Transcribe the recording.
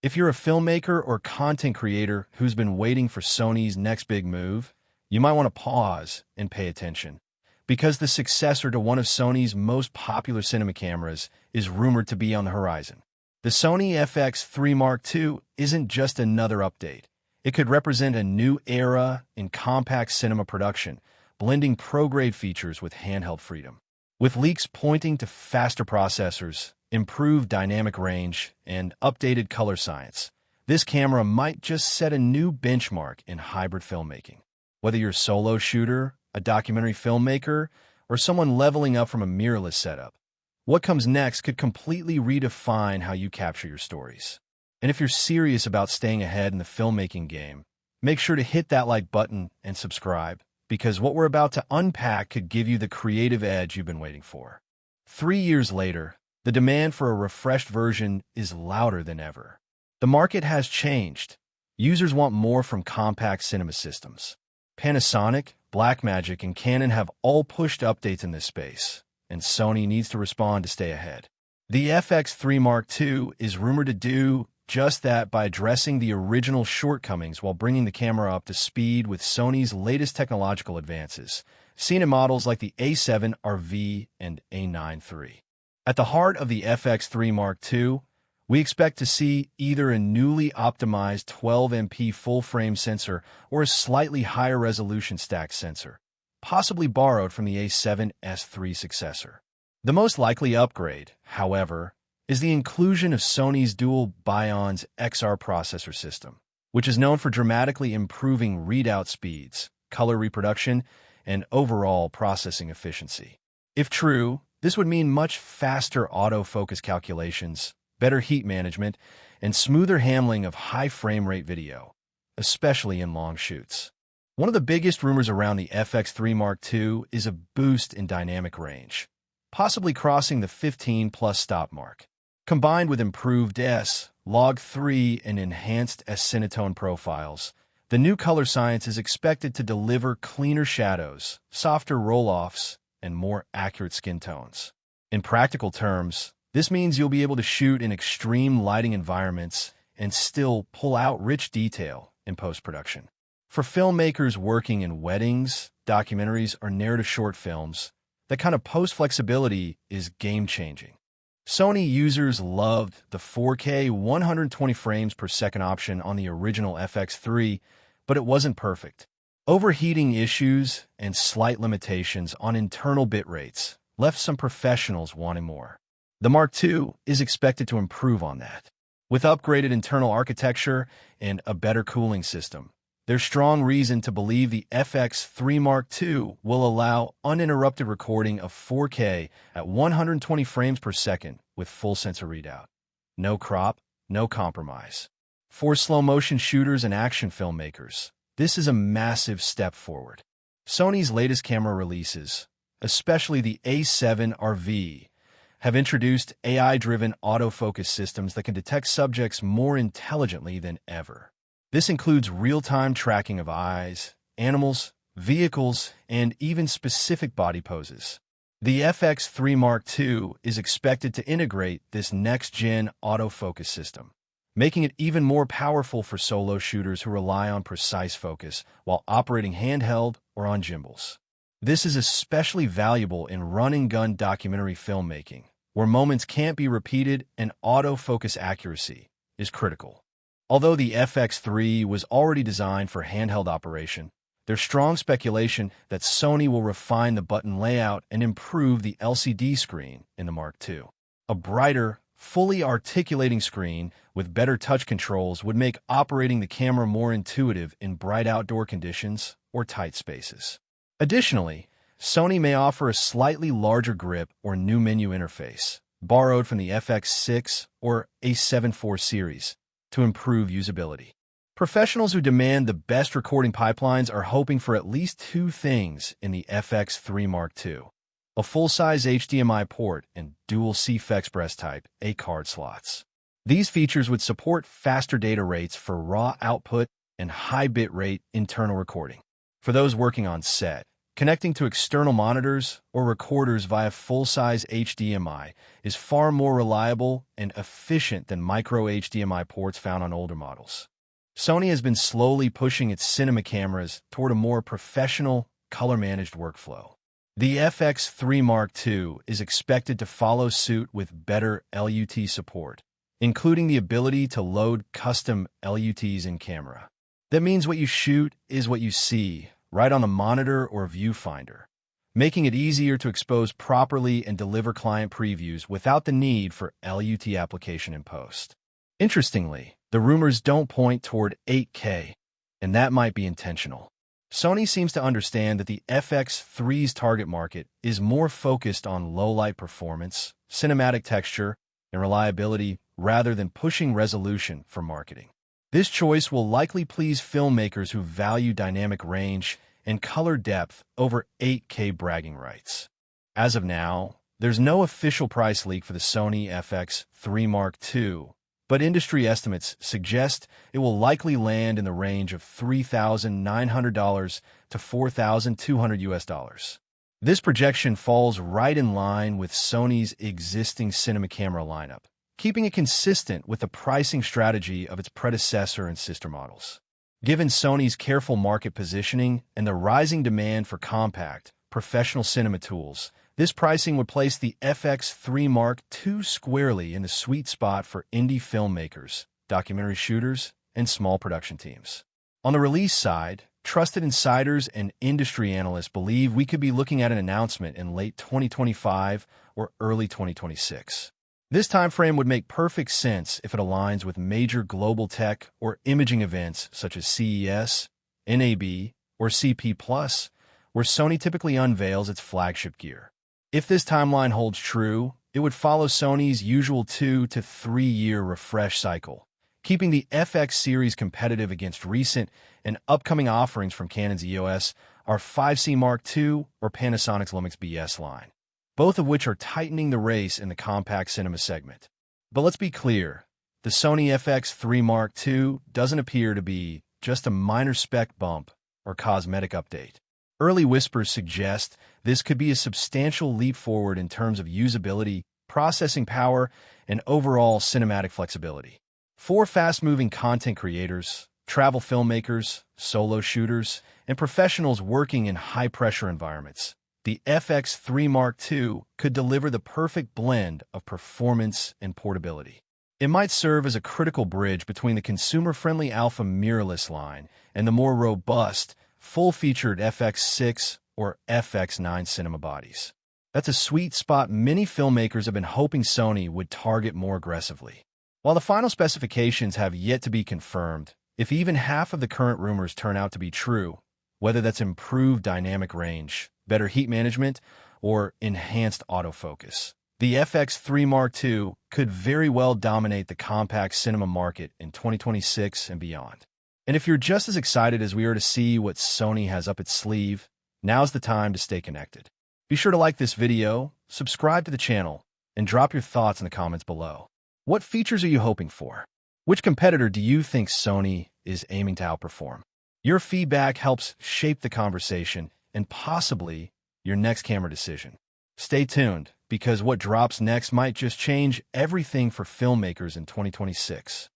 If you're a filmmaker or content creator who's been waiting for Sony's next big move, you might want to pause and pay attention, because the successor to one of Sony's most popular cinema cameras is rumored to be on the horizon. The Sony FX3 Mark II isn't just another update. It could represent a new era in compact cinema production, blending pro-grade features with handheld freedom. With leaks pointing to faster processors, improved dynamic range, and updated color science, this camera might just set a new benchmark in hybrid filmmaking. Whether you're a solo shooter, a documentary filmmaker, or someone leveling up from a mirrorless setup, what comes next could completely redefine how you capture your stories. And if you're serious about staying ahead in the filmmaking game, make sure to hit that like button and subscribe, because what we're about to unpack could give you the creative edge you've been waiting for. 3 years later, the demand for a refreshed version is louder than ever. The market has changed. Users want more from compact cinema systems. Panasonic, Blackmagic, and Canon have all pushed updates in this space, and Sony needs to respond to stay ahead. The FX3 Mark II is rumored to do just that by addressing the original shortcomings while bringing the camera up to speed with Sony's latest technological advances, seen in models like the A7 RV and A9 III. At the heart of the FX3 Mark II, we expect to see either a newly optimized 12MP full-frame sensor or a slightly higher resolution stacked sensor, possibly borrowed from the A7S III successor. The most likely upgrade, however, is the inclusion of Sony's dual Bions XR processor system, which is known for dramatically improving readout speeds, color reproduction, and overall processing efficiency. If true, this would mean much faster autofocus calculations, better heat management, and smoother handling of high frame rate video, especially in long shoots. One of the biggest rumors around the FX3 Mark II is a boost in dynamic range, possibly crossing the 15+ stop mark. Combined with improved S-Log3 and enhanced S-Cinetone profiles, the new color science is expected to deliver cleaner shadows, softer roll-offs, and more accurate skin tones. In practical terms, this means you'll be able to shoot in extreme lighting environments and still pull out rich detail in post-production. For filmmakers working in weddings, documentaries, or narrative short films, that kind of post-flexibility is game-changing. Sony users loved the 4K 120 frames per second option on the original FX3, but it wasn't perfect. Overheating issues and slight limitations on internal bit rates left some professionals wanting more. The Mark II is expected to improve on that. With upgraded internal architecture and a better cooling system, there's strong reason to believe the FX3 Mark II will allow uninterrupted recording of 4K at 120 frames per second with full sensor readout. No crop, no compromise. For slow-motion shooters and action filmmakers, this is a massive step forward. Sony's latest camera releases, especially the A7 RV, have introduced AI-driven autofocus systems that can detect subjects more intelligently than ever. This includes real-time tracking of eyes, animals, vehicles, and even specific body poses. The FX3 Mark II is expected to integrate this next-gen autofocus system, making it even more powerful for solo shooters who rely on precise focus while operating handheld or on gimbals. This is especially valuable in run-and-gun documentary filmmaking, where moments can't be repeated and autofocus accuracy is critical. Although the FX3 was already designed for handheld operation, there's strong speculation that Sony will refine the button layout and improve the LCD screen in the Mark II. A brighter, fully articulating screen with better touch controls would make operating the camera more intuitive in bright outdoor conditions or tight spaces. Additionally, Sony may offer a slightly larger grip or new menu interface, borrowed from the FX6 or A7 IV series, to improve usability. Professionals who demand the best recording pipelines are hoping for at least two things in the FX3 Mark II: a full-size HDMI port and dual CF Express Type A card slots. These features would support faster data rates for raw output and high bit rate internal recording. For those working on set, Connecting to external monitors or recorders via full-size HDMI is far more reliable and efficient than micro HDMI ports found on older models. Sony has been slowly pushing its cinema cameras toward a more professional, color-managed workflow. The FX3 Mark II is expected to follow suit with better LUT support, including the ability to load custom LUTs in camera. That means what you shoot is what you see, right on the monitor or viewfinder, making it easier to expose properly and deliver client previews without the need for LUT application in post. Interestingly, the rumors don't point toward 8K, and that might be intentional. Sony seems to understand that the FX3's target market is more focused on low-light performance, cinematic texture, and reliability rather than pushing resolution for marketing. This choice will likely please filmmakers who value dynamic range and color depth over 8K bragging rights. As of now, there's no official price leak for the Sony FX3 Mark II, but industry estimates suggest it will likely land in the range of $3,900 to $4,200. This projection falls right in line with Sony's existing cinema camera lineup, keeping it consistent with the pricing strategy of its predecessor and sister models. Given Sony's careful market positioning and the rising demand for compact, professional cinema tools, this pricing would place the FX3 Mark II squarely in the sweet spot for indie filmmakers, documentary shooters, and small production teams. On the release side, trusted insiders and industry analysts believe we could be looking at an announcement in late 2025 or early 2026. This timeframe would make perfect sense if it aligns with major global tech or imaging events such as CES, NAB, or CP+, where Sony typically unveils its flagship gear. If this timeline holds true, it would follow Sony's usual 2 to 3 year refresh cycle, keeping the FX series competitive against recent and upcoming offerings from Canon's EOS, our 5C Mark II, or Panasonic's Lumix BS line, both of which are tightening the race in the compact cinema segment. But let's be clear, the Sony FX3 Mark II doesn't appear to be just a minor spec bump or cosmetic update. Early whispers suggest this could be a substantial leap forward in terms of usability, processing power, and overall cinematic flexibility. For fast-moving content creators, travel filmmakers, solo shooters, and professionals working in high-pressure environments, the FX3 Mark II could deliver the perfect blend of performance and portability. It might serve as a critical bridge between the consumer-friendly Alpha mirrorless line and the more robust, full-featured FX6 or FX9 cinema bodies. That's a sweet spot many filmmakers have been hoping Sony would target more aggressively. While the final specifications have yet to be confirmed, if even half of the current rumors turn out to be true, whether that's improved dynamic range, better heat management, or enhanced autofocus, the FX3 Mark II could very well dominate the compact cinema market in 2026 and beyond. And if you're just as excited as we are to see what Sony has up its sleeve, now's the time to stay connected. Be sure to like this video, subscribe to the channel, and drop your thoughts in the comments below. What features are you hoping for? Which competitor do you think Sony is aiming to outperform? Your feedback helps shape the conversation and possibly your next camera decision. Stay tuned, because what drops next might just change everything for filmmakers in 2026.